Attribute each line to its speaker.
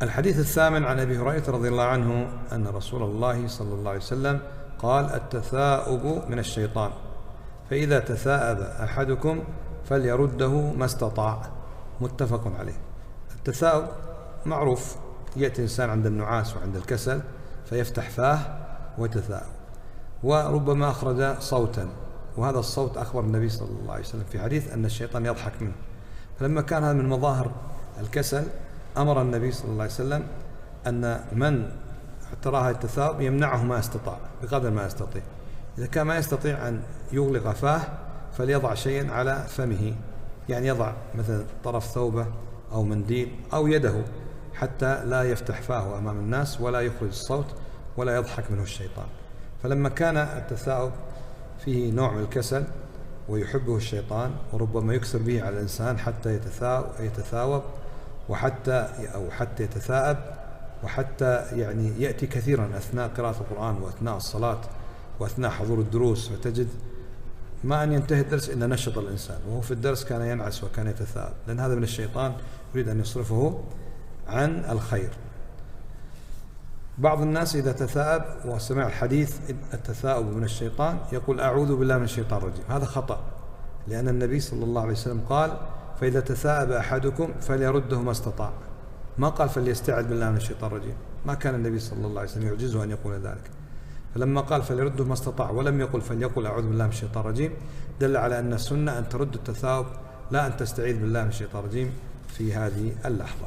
Speaker 1: الحديث الثامن عن أبي هريرة رضي الله عنه أن رسول الله صلى الله عليه وسلم قال: التثاؤب من الشيطان، فإذا تثاءب أحدكم فليرده ما استطاع. متفق عليه. التثاؤب معروف، يأتي الإنسان عند النعاس وعند الكسل فيفتح فاه ويتثاءب، وربما أخرج صوتا، وهذا الصوت أخبر النبي صلى الله عليه وسلم في حديث أن الشيطان يضحك منه. فلما كان هذا من مظاهر الكسل أمر النبي صلى الله عليه وسلم أن من اعتراه التثاؤب يمنعه ما استطاع بقدر ما يستطيع. إذا كان ما يستطيع أن يغلق فاه فليضع شيئا على فمه، يعني يضع مثلا طرف ثوبه أو منديل أو يده حتى لا يفتح فاه أمام الناس ولا يخرج الصوت ولا يضحك منه الشيطان. فلما كان التثاؤب فيه نوع من الكسل ويحبه الشيطان وربما يكثر به على الإنسان حتى يتثاوب وحتى يتثاءب، وحتى يعني يأتي كثيرا أثناء قراءة القرآن وأثناء الصلاة وأثناء حضور الدروس، فتجد ما أن ينتهي الدرس إلا نشط الإنسان، وهو في الدرس كان ينعس وكان يتثاءب، لأن هذا من الشيطان يريد أن يصرفه عن الخير. بعض الناس إذا تثاءب وسمع الحديث التثاؤب من الشيطان يقول: أعوذ بالله من الشيطان الرجيم. هذا خطأ، لأن النبي صلى الله عليه وسلم قال: فإذا تثاءب أحدكم فليرده ما استطاع. ما قال فليستعذ بالله من الشيطان الرجيم، ما كان النبي صلى الله عليه وسلم يعجزه أن يقول ذلك. فلما قال فليرده ما استطاع ولم يقل فليقل أعوذ بالله من الشيطان الرجيم، دل على أن السنة أن ترد التثاؤب لا أن تستعيذ بالله من الشيطان الرجيم في هذه اللحظة.